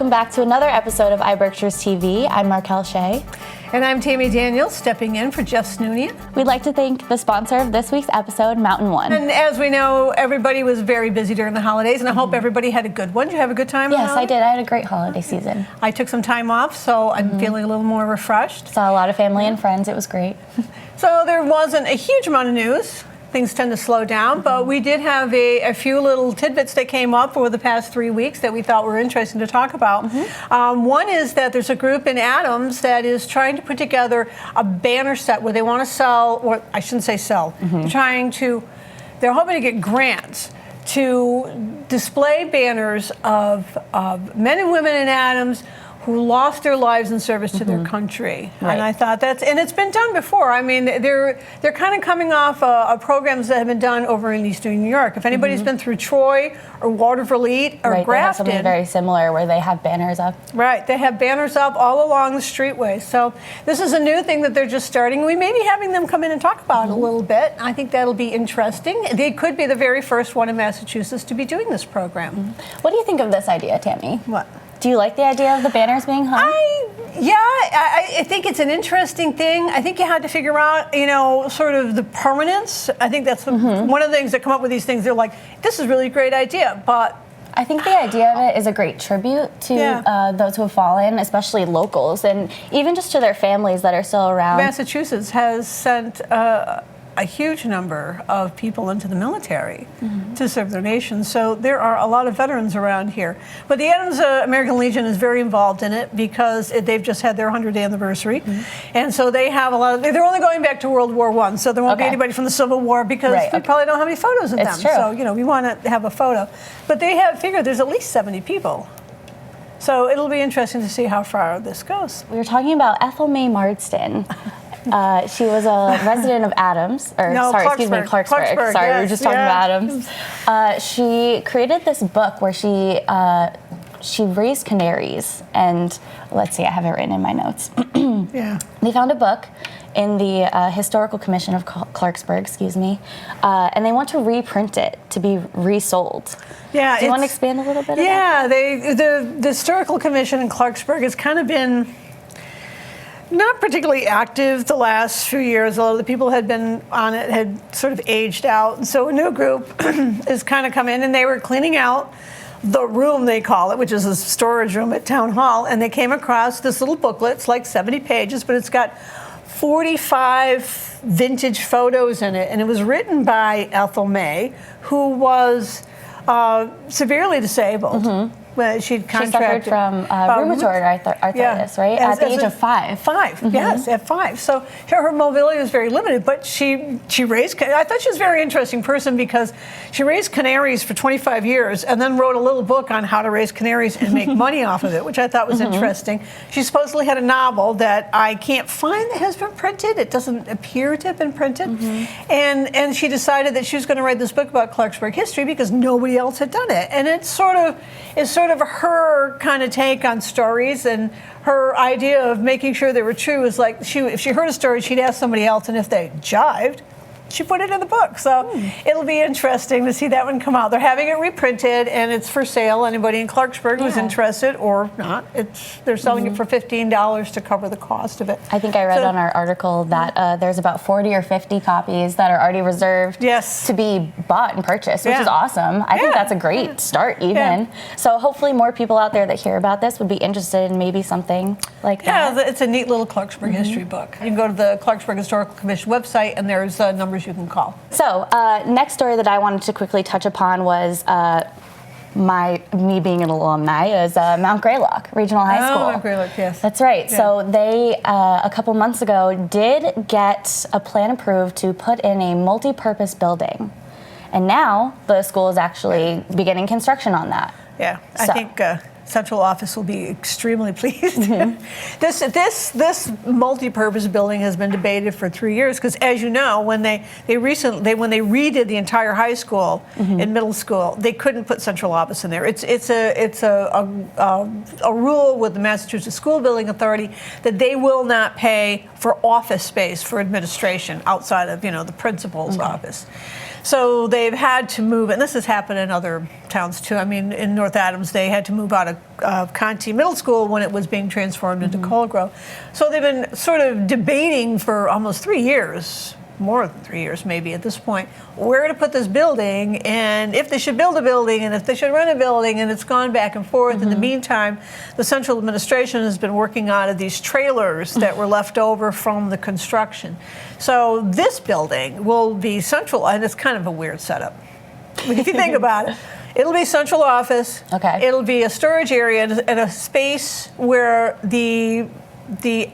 welcome back to another episode of iBerkshire's TV. I'm Markel Shea. And I'm Tammy Daniels, stepping in for Jeff Snoonian. We'd like to thank the sponsor of this week's episode, Mountain One. And as we know, everybody was very busy during the holidays, and I hope everybody had a good one. Did you have a good time? Yes, I did. I had a great holiday season. I took some time off, so I'm feeling a little more refreshed. Saw a lot of family and friends. It was great. So there wasn't a huge amount of news. Things tend to slow down, but we did have a few little tidbits that came up over the past 3 weeks that we thought were interesting to talk about. One is that there's a group in Adams that is trying to put together a banner set where they want to sell, or I shouldn't say sell, they're hoping to get grants to display banners of men and women in Adams who lost their lives in service to their country. Right. And I thought and it's been done before. I mean, they're kind of coming off programs that have been done over in Eastern New York. If anybody's been through Troy or Waterville or Right, Grafton. they have something very similar where they have banners up. Right, they have banners up all along the streetways. So this is a new thing that they're just starting. We may be having them come in and talk about it a little bit. I think that'll be interesting. They could be the very first one in Massachusetts to be doing this program. What do you think of this idea, Tammy? What? Do you like the idea of the banners being hung? I think it's an interesting thing. I think you had to figure out, sort of the permanence. I think that's one of the things that come up with these things. They're like, this is really a great idea, but I think the idea of it is a great tribute to those who have fallen, especially locals, and even just to their families that are still around. Massachusetts has sent a huge number of people into the military to serve their nation. So there are a lot of veterans around here. But the Adams American Legion is very involved in it because they've just had their 100th anniversary. And so they have a lot of, they're only going back to World War I, so there won't be anybody from the Civil War because we probably don't have any photos of them. True. So, we want to have a photo. But they have figured there's at least 70 people. So it'll be interesting to see how far this goes. We were talking about Ethel May Marsden. She was a resident of Adams, Clarksburg. Clarksburg, sorry, yes, we were just talking about Adams. She created this book where she raised canaries, and let's see, I have it written in my notes. They found a book in the Historical Commission of Clarksburg, and they want to reprint it to be resold. Yeah, do you want to expand a little bit? The Historical Commission in Clarksburg has kind of been not particularly active the last few years. A lot of the people had been on it had sort of aged out. And so a new group has kind of come in, and they were cleaning out the room, they call it, which is a storage room at Town Hall. And they came across this little booklet. It's like 70 pages, but it's got 45 vintage photos in it. And it was written by Ethel May, who was severely disabled. She suffered from rheumatoid arthritis, right? At the age of 5. Yes, at 5. So her mobility was very limited, but she raised, I thought she was a very interesting person because she raised canaries for 25 years and then wrote a little book on how to raise canaries and make money off of it, which I thought was interesting. She supposedly had a novel that I can't find that has been printed. It doesn't appear to have been printed. And she decided that she was going to write this book about Clarksburg history because nobody else had done it. And it's sort of her kind of take on stories, and her idea of making sure they were true is like if she heard a story, she'd ask somebody else, and if they jived, she put it in the book. So it'll be interesting to see that one come out. They're having it reprinted, and it's for sale. Anybody in Clarksburg who's interested or not, they're selling it for $15 to cover the cost of it. I think I read on our article that there's about 40 or 50 copies that are already reserved to be bought and purchased, which is awesome. I think that's a great start even. So hopefully more people out there that hear about this would be interested in maybe something like that. Yeah, it's a neat little Clarksburg history book. You can go to the Clarksburg Historical Commission website, and there's numbers you can call. So next story that I wanted to quickly touch upon was me being an alumni is Mount Greylock Regional High School. Oh, Mount Greylock, yes. That's right. Yeah. So they, a couple months ago, did get a plan approved to put in a multi-purpose building. And now the school is actually beginning construction on that. Yeah, I think central office will be extremely pleased. This multi-purpose building has been debated for 3 years because, as you know, when they redid the entire high school and middle school, they couldn't put central office in there. It's a rule with the Massachusetts School Building Authority that they will not pay for office space for administration outside of the principal's office. So they've had to move, and this has happened in other towns too. I mean, in North Adams, they had to move out of Conti Middle School when it was being transformed into Coldgrove. So they've been sort of debating for almost 3 years, more than 3 years maybe at this point, where to put this building and if they should build a building and if they should rent a building, and it's gone back and forth. In the meantime, the central administration has been working out of these trailers that were left over from the construction. So this building will be central, and it's kind of a weird setup. If you think about it, it'll be central office. Okay. It'll be a storage area and a space where the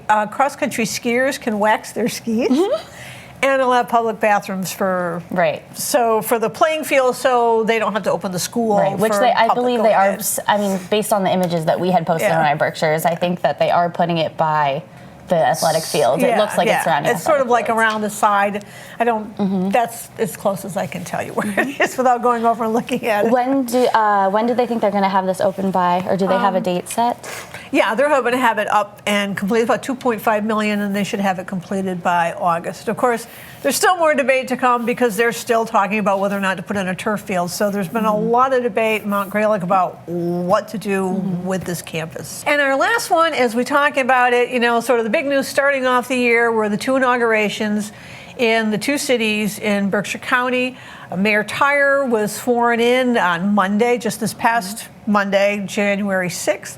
cross-country skiers can wax their skis. And it'll have public bathrooms for for the playing field, so they don't have to open the school. Right, which I believe they are. I mean, based on the images that we had posted on iBerkshires, I think that they are putting it by the athletic field. It looks like it's surrounding. It's sort of like around the side. I don't. That's as close as I can tell you where it is without going over and looking at it. When do they think they're going to have this open by, or do they have a date set? Yeah, they're hoping to have it up and completed, about $2.5 million, and they should have it completed by August. Of course, there's still more debate to come because they're still talking about whether or not to put in a turf field. So there's been a lot of debate in Mount Greylock about what to do with this campus. And our last one, as we talk about it, sort of the big news starting off the year were the 2 inaugurations in the 2 cities in Berkshire County. Mayor Tyre was sworn in on Monday, just this past Monday, January 6th.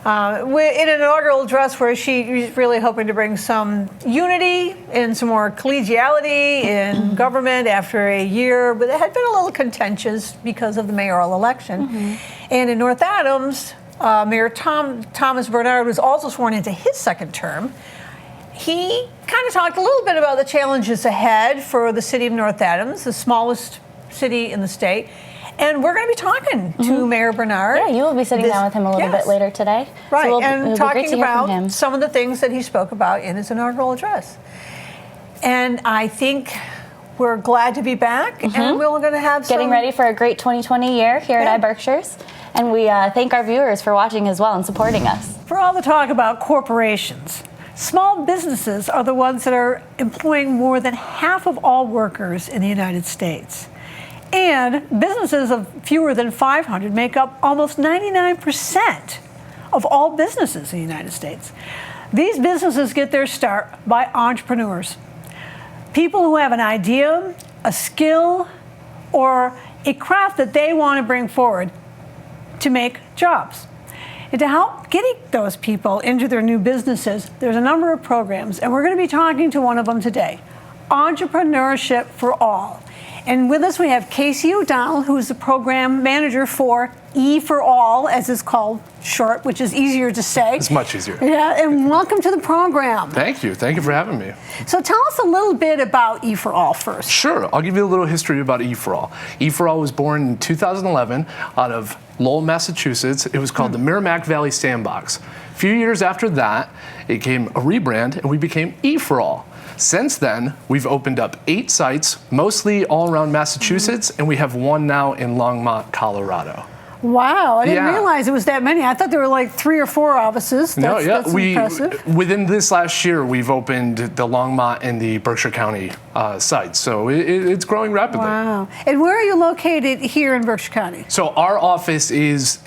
In an inaugural address where she's really hoping to bring some unity and some more collegiality in government after a year, but it had been a little contentious because of the mayoral election. And in North Adams, Mayor Thomas Bernard was also sworn into his second term. He kind of talked a little bit about the challenges ahead for the city of North Adams, the smallest city in the state. And we're going to be talking to Mayor Bernard. Yeah, you will be sitting down with him a little bit later today. Right, so and talking about some of the things that he spoke about in his inaugural address. And I think we're glad to be back, and we're going to have getting ready for a great 2020 year here at iBerkshires. And we thank our viewers for watching as well and supporting us. For all the talk about corporations, small businesses are the ones that are employing more than half of all workers in the United States. And businesses of fewer than 500 make up almost 99% of all businesses in the United States. These businesses get their start by entrepreneurs, people who have an idea, a skill, or a craft that they want to bring forward to make jobs. And to help getting those people into their new businesses, there's a number of programs, and we're going to be talking to one of them today, Entrepreneurship for All. And with us we have Casey O'Donnell, who's the program manager for EforAll, as it's called short, which is easier to say. It's much easier. Yeah, and welcome to the program. Thank you. Thank you for having me. So tell us a little bit about EforAll first. Sure. I'll give you a little history about EforAll. EforAll was born in 2011 out of Lowell, Massachusetts. It was called the Merrimack Valley Sandbox. A few years after that, it came a rebrand, and we became EforAll. Since then, we've opened up 8 sites, mostly all around Massachusetts, and we have 1 now in Longmont, Colorado. Wow, I didn't realize it was that many. I thought there were like 3 or 4 offices. That's impressive. Within this last year, we've opened the Longmont and the Berkshire County sites, so it's growing rapidly. Wow. And where are you located here in Berkshire County? So our office is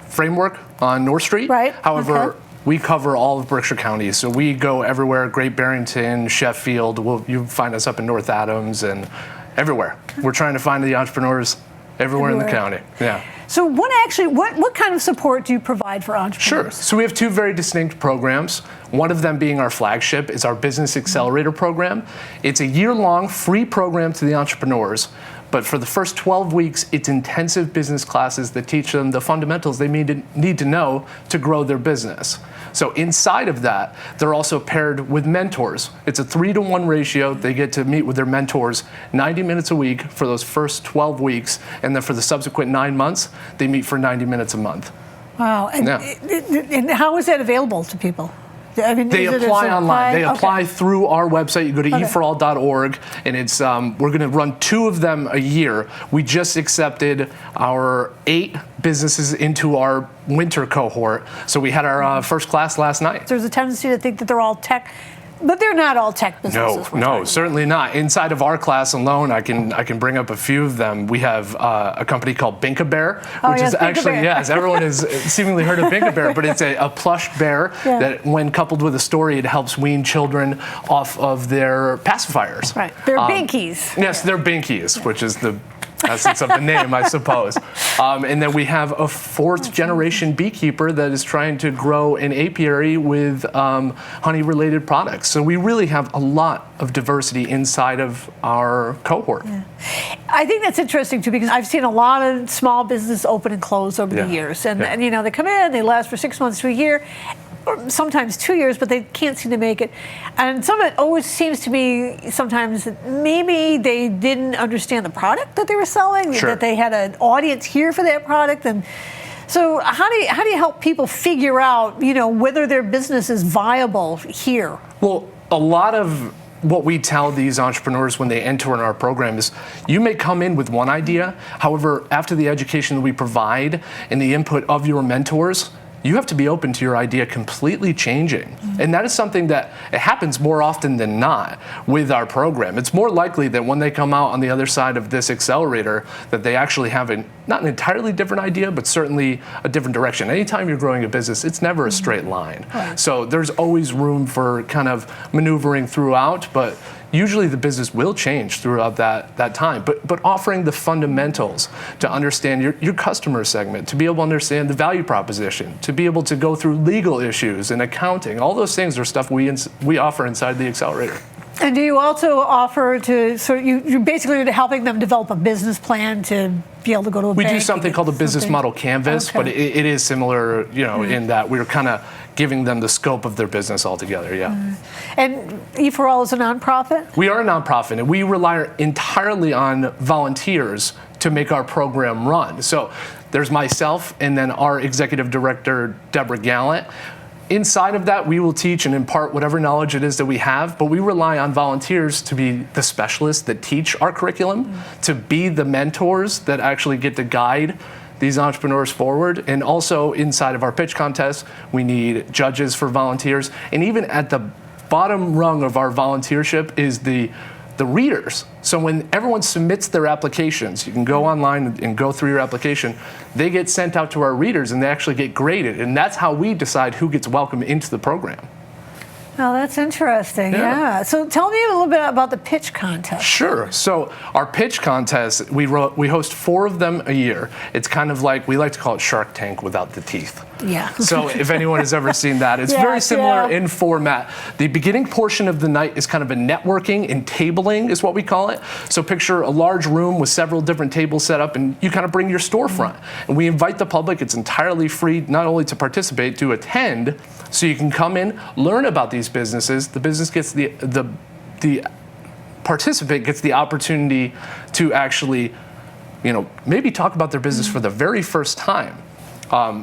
Framework on North Street. Right. However, we cover all of Berkshire County, so we go everywhere, Great Barrington, Sheffield. You find us up in North Adams and everywhere. We're trying to find the entrepreneurs everywhere in the county. Yeah. So what kind of support do you provide for entrepreneurs? Sure. So we have 2 very distinct programs. One of them being our flagship is our Business Accelerator program. It's a year-long free program to the entrepreneurs. But for the first 12 weeks, it's intensive business classes that teach them the fundamentals they need to know to grow their business. So inside of that, they're also paired with mentors. It's a 3-to-1 ratio. They get to meet with their mentors 90 minutes a week for those first 12 weeks. And then for the subsequent 9 months, they meet for 90 minutes a month. Wow. And how is that available to people? I mean, they apply online. They apply through our website. You go to eforall.org, and it's we're going to run 2 of them a year. We just accepted our 8 businesses into our winter cohort, so we had our first class last night. There's a tendency to think that they're all tech But they're not all tech businesses. No, certainly not. Inside of our class alone, I can bring up a few of them. We have a company called Bink-A-Bear, which is actually, yes, everyone has seemingly heard of Bink-A-Bear, but it's a plush bear that, when coupled with a story, it helps wean children off of their pacifiers. Right, they're Binkies. Yes, they're Binkies, which is the essence of the name, I suppose. And then we have a 4th-generation beekeeper that is trying to grow an apiary with honey-related products. So we really have a lot of diversity inside of our cohort. Yeah. I think that's interesting, too, because I've seen a lot of small businesses open and close over the years. And, and, you know, they come in, they last for 6 months to a year, or sometimes 2 years, but they can't seem to make it. And some of it always seems to be sometimes that maybe they didn't understand the product that they were selling, that they had an audience here for that product. And so how do you help people figure out, you know, whether their business is viable here? Well, a lot of what we tell these entrepreneurs when they enter in our program is, you may come in with one idea. However, after the education that we provide and the input of your mentors, you have to be open to your idea completely changing. And that is something that it happens more often than not with our program. It's more likely that when they come out on the other side of this accelerator, that they actually have not an entirely different idea, but certainly a different direction. Anytime you're growing a business, it's never a straight line. So there's always room for kind of maneuvering throughout, but usually the business will change throughout that time, but offering the fundamentals to understand your customer segment, to be able to understand the value proposition, to be able to go through legal issues and accounting, all those things are stuff we offer inside the accelerator. And do you also offer to, so you're basically helping them develop a business plan to be able to go to a bank? We do something called a business model canvas, but it is similar, you know, in that we're kind of giving them the scope of their business altogether, And EforAll is a nonprofit? We are a nonprofit, and we rely entirely on volunteers to make our program run. So there's myself and then our executive director, Deborah Gallant. Inside of that, we will teach and impart whatever knowledge it is that we have, but we rely on volunteers to be the specialists that teach our curriculum, to be the mentors that actually get to guide these entrepreneurs forward. And also inside of our pitch contest, we need judges for volunteers. And even at the bottom rung of our volunteership is the readers. So when everyone submits their applications, you can go online and go through your application, they get sent out to our readers and they actually get graded. And that's how we decide who gets welcomed into the program. Oh, that's interesting. Yeah. So tell me a little bit about the pitch contest. Sure. So our pitch contest, we host 4 of them a year. It's kind of like, we like to call it Shark Tank without the teeth. Yeah. So if anyone has ever seen that, it's very similar in format. The beginning portion of the night is kind of a networking and tabling is what we call it. So picture a large room with several different tables set up, and you kind of bring your storefront. And we invite the public. It's entirely free, not only to participate, to attend. So you can come in, learn about these businesses. The business gets the participant gets the opportunity to actually, you know, maybe talk about their business for the very first time.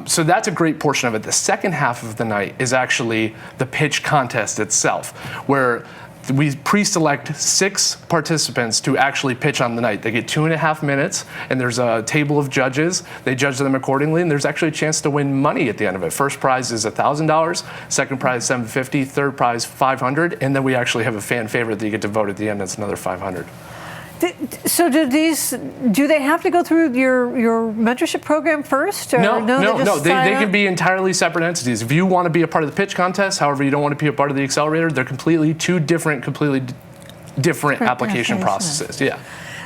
So that's a great portion of it. The second half of the night is actually the pitch contest itself, where we pre-select 6 participants to actually pitch on the night. They get 2.5 minutes, and there's a table of judges. They judge them accordingly, and there's actually a chance to win money at the end of it. First prize is $1,000, second prize $750, third prize $500, and then we actually have a fan favorite that you get to vote at the end. That's another $500. So do they have to go through your mentorship program first? Or no. They can be entirely separate entities. If you want to be a part of the pitch contest, however, you don't want to be a part of the accelerator, they're completely different application processes. Yeah.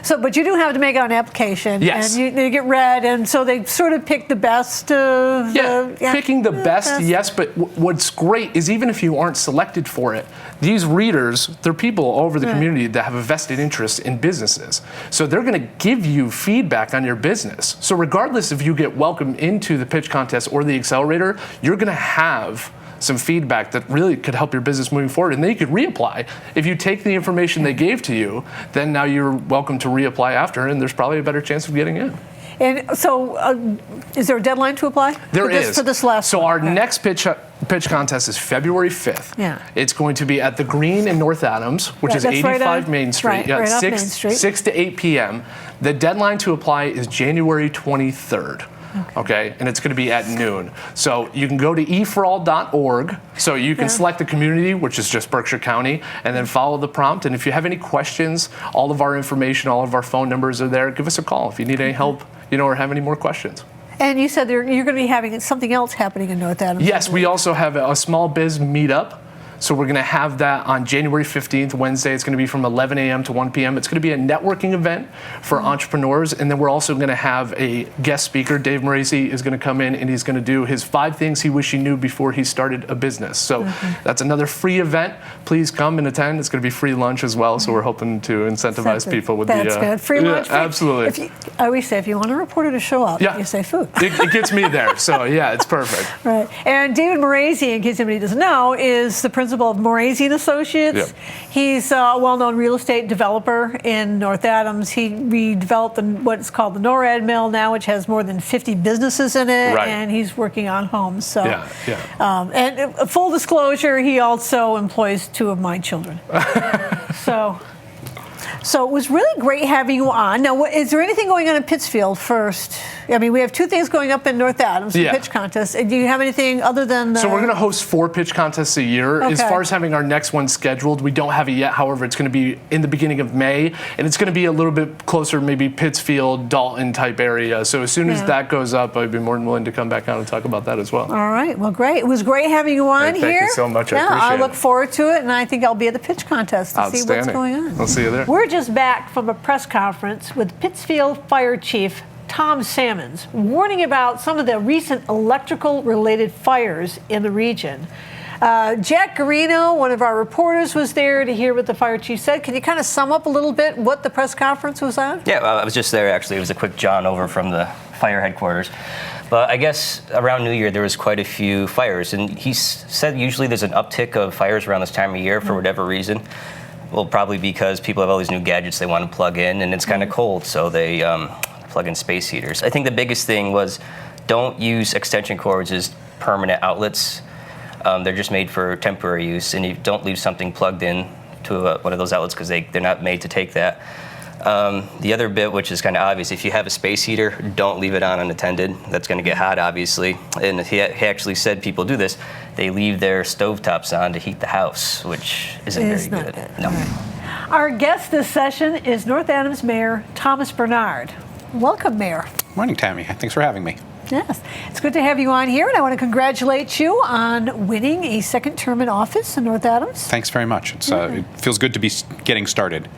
So, but you do have to make out an application, yes. And you get read, and so they sort of pick the best. Picking the best, yes. But what's great is even if you aren't selected for it, these readers, they're people all over the community that have a vested interest in businesses. So they're going to give you feedback on your business. So regardless if you get welcomed into the pitch contest or the accelerator, you're going to have some feedback that really could help your business moving forward, and then you could reapply. If you take the information they gave to you, then now you're welcome to reapply after, and there's probably a better chance of getting in. And so, is there a deadline to apply? There is. For this last So one? our next pitch contest is February 5th. Yeah. It's going to be at the Green in North Adams, which is 85 Main Street. Right off Main Street. 6 to 8 p.m. The deadline to apply is January 23rd. okay? And it's going to be at noon. So you can go to EforAll.org. So you can select the community, which is just Berkshire County, and then follow the prompt. And if you have any questions, all of our information, all of our phone numbers are there. Give us a call if you need any help, or have any more questions. And you said you're going to be having something else happening in North Adams. Yes, we also have a small biz meetup. So we're going to have that on January 15th, Wednesday. It's going to be from 11 a.m. to 1 p.m. It's going to be a networking event for entrepreneurs. And then we're also going to have a guest speaker. Dave Morasi is going to come in, and he's going to do his 5 things he wished he knew before he started a business. So that's another free event. Please come and attend. It's going to be free lunch as well. So we're hoping to incentivize people with That's good. Free lunch. Absolutely. I always say, if you want a reporter to show up, you say food. It gets me there. So, yeah, it's perfect. Right. And David Morasi, in case anybody doesn't know, is the principal of Morasi & Associates. Yep. He's a well-known real estate developer in North Adams. He redeveloped what's called the NORAD mill now, which has more than 50 businesses in it, and he's working on homes. So, and full disclosure, he also employs 2 of my children. So it was really great having you on. Now, is there anything going on in Pittsfield first? I mean, we have 2 things going up in North Adams, the pitch contest. Do you have anything other than So we're going to host 4 pitch contests a year. As far as having our next one scheduled, we don't have it yet. However, it's going to be in the beginning of May, and it's going to be a little bit closer, maybe Pittsfield, Dalton type area. So as soon as that goes up, I'd be more than willing to come back on and talk about that as well. All right. Well, great. It was great having you on here. Thank you so much. I appreciate it. I look forward to it, and I think I'll be at the pitch contest to see what's going on. I'll see you there. We're just back from a press conference with Pittsfield Fire Chief Tom Sammons, warning about some of the recent electrical-related fires in the region. Jack Garino, one of our reporters, was there to hear what the fire chief said. Can you kind of sum up a little bit what the press conference was on? Yeah, I was just there, actually. It was a quick jaunt over from the fire headquarters. But I guess around New Year, there was quite a few fires. And he said usually there's an uptick of fires around this time of year for whatever reason. Well, probably because people have all these new gadgets they want to plug in, and it's kind of cold, so they plug in space heaters. I think the biggest thing was don't use extension cords as permanent outlets. They're just made for temporary use, and you don't leave something plugged in to one of those outlets because they're not made to take that. The other bit, which is kind of obvious, if you have a space heater, don't leave it on unattended. That's going to get hot, obviously. And he actually said people do this. They leave their stovetops on to heat the house, which isn't very good. No. Right. Our guest this session is North Adams Mayor Thomas Bernard. Welcome, Mayor. Morning, Tammy. Thanks for having me. Yes, it's good to have you on here, and I want to congratulate you on winning a 2nd term in office in North Adams. Thanks very much. It feels good to be getting started.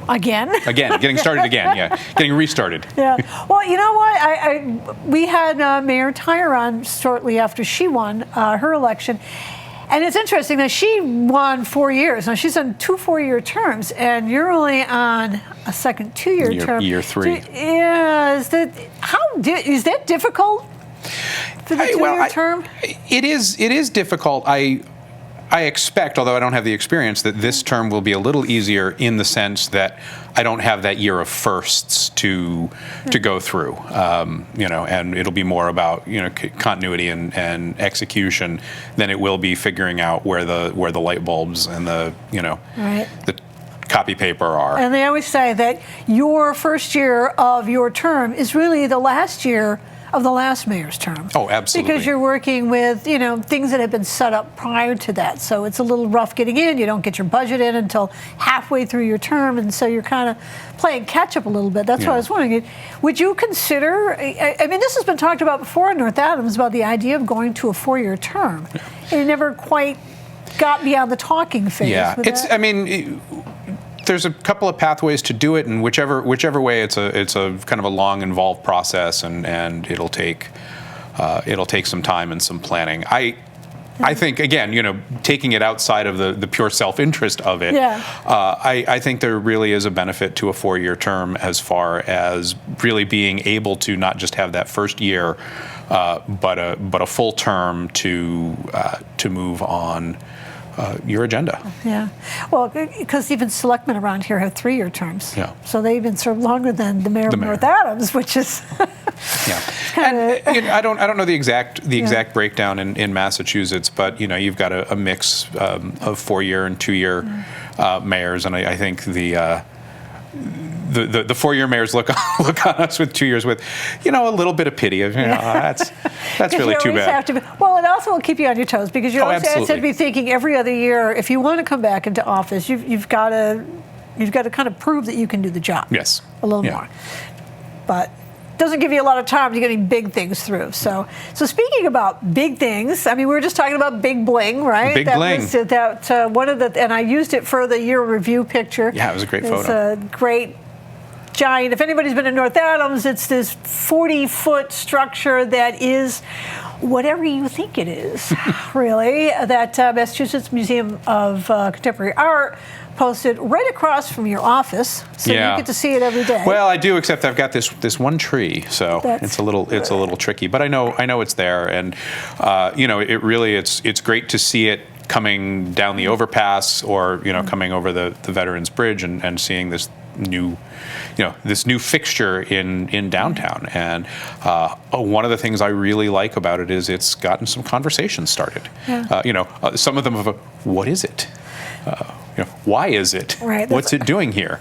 Again, getting started again, getting restarted. Yeah. Well, you know what? We had Mayor Tyre on shortly after she won her election. And it's interesting that she won 4 years. Now, she's on 2 4-year terms, and you're only on a second 2-year term. Year 3. Is that difficult for the 2-year term? It is difficult. I expect, although I don't have the experience, that this term will be a little easier in the sense that I don't have that year of firsts to go through, and it'll be more about continuity and execution than it will be figuring out where the light bulbs and the copy paper are. And they always say that your first year of your term is really the last year of the last mayor's term. Oh, absolutely. Because you're working with, things that have been set up prior to that. So it's a little rough getting in. You don't get your budget in until halfway through your term, and so you're kind of playing catch up a little bit. That's what I was wondering. Would you consider, I mean, this has been talked about before in North Adams about the idea of going to a 4-year term. And it never quite got beyond the talking phase. Yeah, there's a couple of pathways to do it, and whichever way, it's a kind of a long, involved process, and it'll take some time and some planning. I think, again, taking it outside of the pure self-interest of it, I think there really is a benefit to a 4-year term as far as really being able to not just have that first year, but a full term to move on your agenda. Yeah. Well, because even selectmen around here have 3-year terms. Yeah. So they even serve longer than the mayor of North Adams, which is and I don't know the exact breakdown in Massachusetts, but you've got a mix of 4-year and 2-year mayors, and I think the the 4-year mayors look on us with 2 years with, a little bit of pity of, that's really too bad. Well, it also will keep you on your toes because you always have to be thinking every other year, if you want to come back into office, you've got to kind of prove that you can do the job. Yes. A little more. But doesn't give you a lot of time to getting big things through. So speaking about big things, I mean, we were just talking about Big Bling, right? Big Bling. One of the, and I used it for the year review picture. Yeah, it was a great photo. It's a great giant. If anybody's been to North Adams, it's this 40-foot structure that is whatever you think it is, really. That Massachusetts Museum of Contemporary Art posted right across from your office, so you get to see it every day. Well, I do, except I've got this one tree, so it's a little tricky. But I know it's there, and it really it's great to see it coming down the overpass, or coming over the Veterans Bridge, and seeing this new fixture in downtown. And one of the things I really like about it is it's gotten some conversations started. Yeah. Some of them of what is it? Why is it? Right, what's it doing here?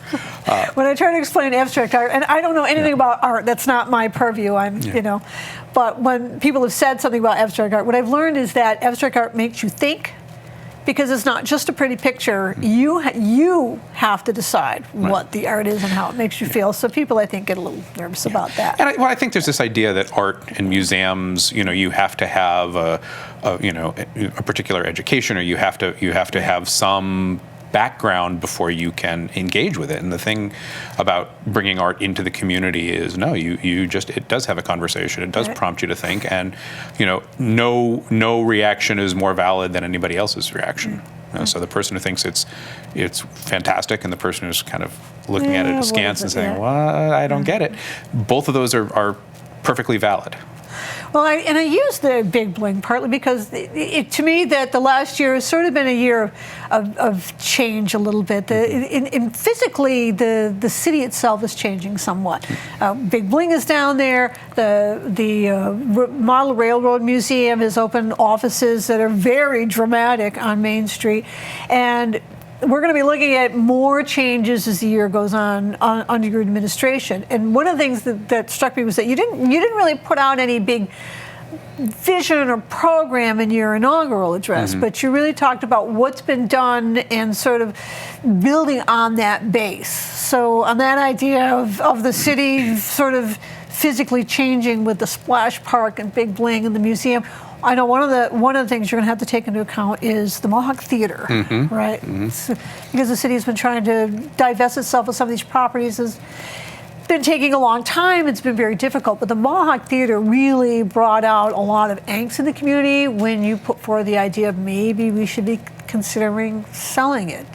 When I try to explain abstract art, and I don't know anything about art, that's not my purview. But when people have said something about abstract art, what I've learned is that abstract art makes you think, because it's not just a pretty picture. You have to decide what the art is and how it makes you feel. So people, I think, get a little nervous about that. And I think there's this idea that art and museums, you have to have a particular education, or you have to have some background before you can engage with it. And the thing about bringing art into the community is it does have a conversation. It does prompt you to think, and no reaction is more valid than anybody else's reaction. So the person who thinks it's fantastic, and the person who's kind of looking at it askance and saying, "Well, I don't get it." Both of those are perfectly valid. Well, I use the Big Bling partly because to me that the last year has sort of been a year of change a little bit. Physically, the city itself is changing somewhat. Big Bling is down there. The Model Railroad Museum has opened offices that are very dramatic on Main Street, and we're going to be looking at more changes as the year goes on under your administration. And one of the things that struck me was that you didn't really put out any big vision or program in your inaugural address, but you really talked about what's been done and sort of building on that base. So on that idea of the city sort of physically changing with the Splash Park and Big Bling and the museum, I know one of the things you're going to have to take into account is the Mohawk Theater, right? Because the city has been trying to divest itself of some of these properties. It's been taking a long time. It's been very difficult. But the Mohawk Theater really brought out a lot of angst in the community when you put forward the idea of maybe we should be considering selling it.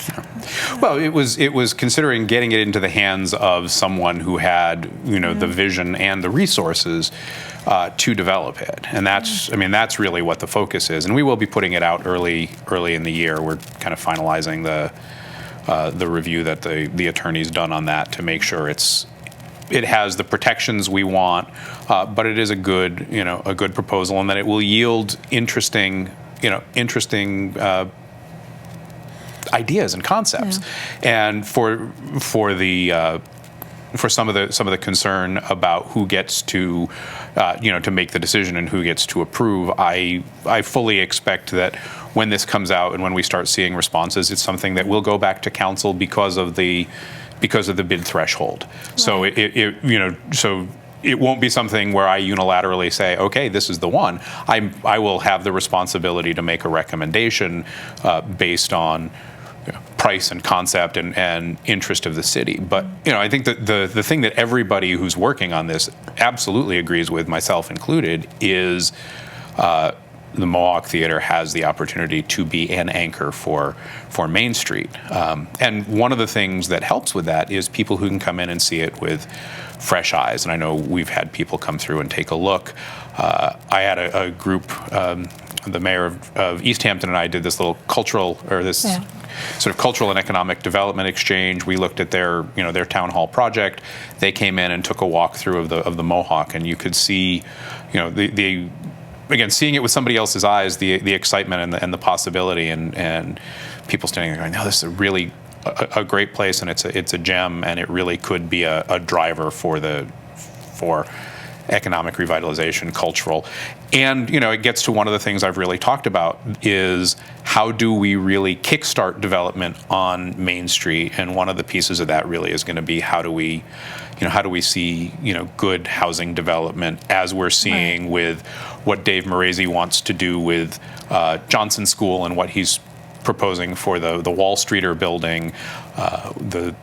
Well, it was considering getting it into the hands of someone who had the vision and the resources to develop it, and that's really what the focus is. And we will be putting it out early in the year. We're kind of finalizing the review that the attorney's done on that to make sure it has the protections we want, but it is a good proposal, and that it will yield interesting ideas and concepts. And for some of the concern about who gets to make the decision and who gets to approve, I fully expect that when this comes out and when we start seeing responses, it's something that will go back to council because of the bid threshold. Right. So it won't be something where I unilaterally say, okay, this is the one. I will have the responsibility to make a recommendation based on price and concept and interest of the city. But I think that the thing that everybody who's working on this absolutely agrees with, myself included, is the Mohawk Theater has the opportunity to be an anchor for Main Street. And one of the things that helps with that is people who can come in and see it with fresh eyes. And I know we've had people come through and take a look. I had a group, the mayor of East Hampton and I did this little sort of cultural and economic development exchange. We looked at their town hall project. They came in and took a walk through of the Mohawk, and you could see, again, seeing it with somebody else's eyes, the excitement and the possibility, and people standing there going, no, this is a really a great place, and it's a gem, and it really could be a driver for economic revitalization, cultural. And, it gets to one of the things I've really talked about is how do we really kickstart development on Main Street? And one of the pieces of that really is going to be how do we see, good housing development as we're seeing with what Dave Morese wants to do with Johnson School and what he's proposing for the Wall Streeter building, the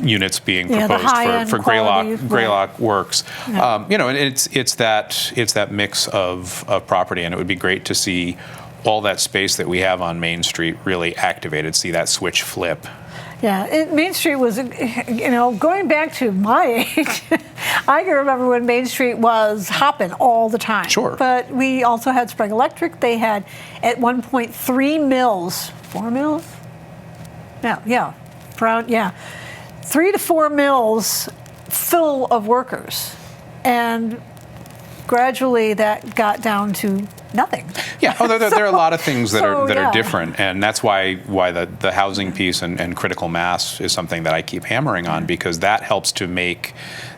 units being proposed for Greylock Works. Yeah. And it's that mix of property, and it would be great to see all that space that we have on Main Street really activated, see that switch flip. Yeah, Main Street was, going back to my age, I can remember when Main Street was hopping all the time. Sure. But we also had Sprague Electric. They had, at one point, 3 mills. 4 mills? Yeah. 3 to 4 mills full of workers. And gradually that got down to nothing. Yeah, there are a lot of things that are different, and that's why the housing piece and critical mass is something that I keep hammering on, because that helps to make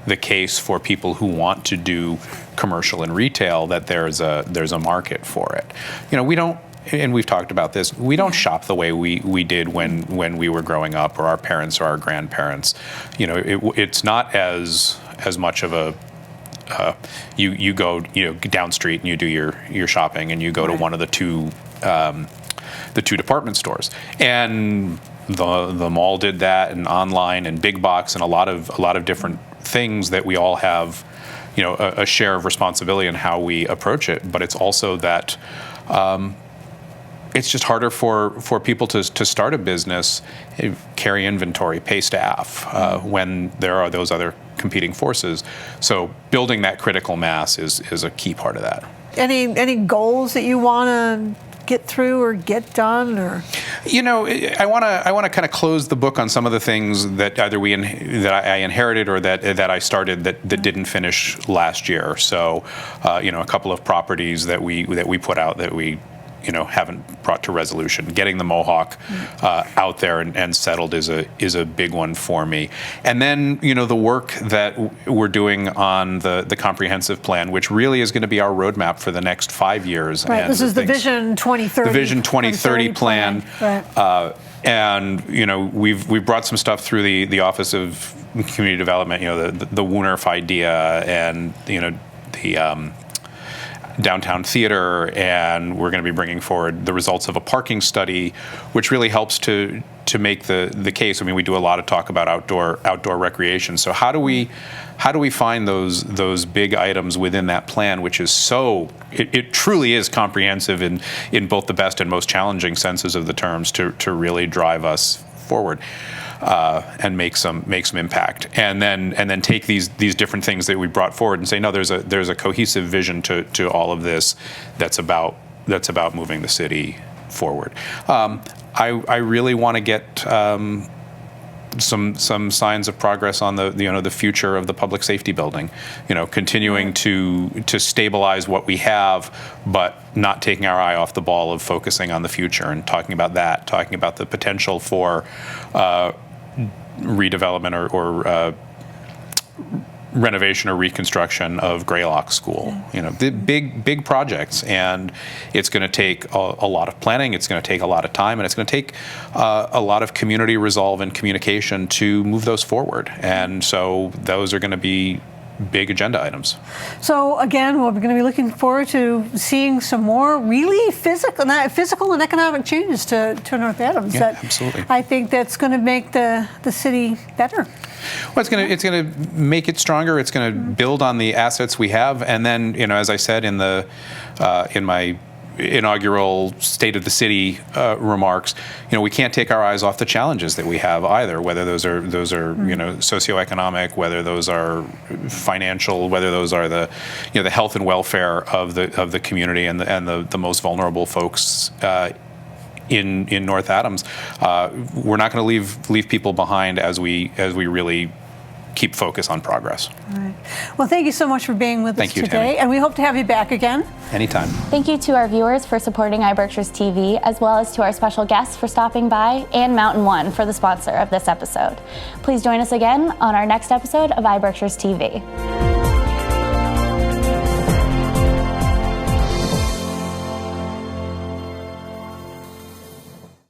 the case for people who want to do commercial and retail that there's a market for it. We don't, and we've talked about this, we don't shop the way we did when we were growing up, or our parents or our grandparents. It's not as much of a you go down street and you do your shopping, and you go to one of the two department stores, and the mall did that, and online and big box, and a lot of different things that we all have a share of responsibility in how we approach it. But it's also that it's just harder for people to start a business, carry inventory, pay staff when there are those other competing forces. So building that critical mass is a key part of that. Any goals that you want to get through or get done, or? I want to kind of close the book on some of the things that either that I inherited or that I started that didn't finish last year. So, a couple of properties that we put out that we haven't brought to resolution. Getting the Mohawk out there and settled is a big one for me. And then the work that we're doing on the comprehensive plan, which really is going to be our roadmap for the next 5 years. Right. This is the Vision 2030. The Vision 2030 plan. Right. And we've brought some stuff through the Office of Community Development. The Woonerf idea, and the downtown theater, and we're going to be bringing forward the results of a parking study, which really helps to make the case. I mean, we do a lot of talk about outdoor recreation. So how do we find those big items within that plan, which is it truly is comprehensive in both the best and most challenging senses of the terms to really drive us forward. And make some impact, and then take these different things that we brought forward and say, no, there's a cohesive vision to all of this that's about moving the city forward. I really want to get some signs of progress on the future of the public safety building. Continuing to stabilize what we have, but not taking our eye off the ball of focusing on the future and talking about the potential for redevelopment or renovation or reconstruction of Greylock School. The big projects, and it's going to take a lot of planning. It's going to take a lot of time, and it's going to take a lot of community resolve and communication to move those forward. And so those are going to be big agenda items. So again, we're going to be looking forward to seeing some more really physical and economic changes to North Adams. Yeah, absolutely. I think that's going to make the city better. Well, it's going to make it stronger. It's going to build on the assets we have, and then as I said in my inaugural State of the City remarks, we can't take our eyes off the challenges that we have either, whether those are socioeconomic, whether those are financial, whether those are the health and welfare of the community and the most vulnerable folks in North Adams. We're not going to leave people behind as we really keep focus on progress. All right. Well, thank you so much for being with us you, today, Tammy. and we hope to have you back again. Anytime. Thank you to our viewers for supporting iBerkshire's TV, as well as to our special guests for stopping by, and Mountain One for the sponsor of this episode. Please join us again on our next episode of iBerkshire's TV.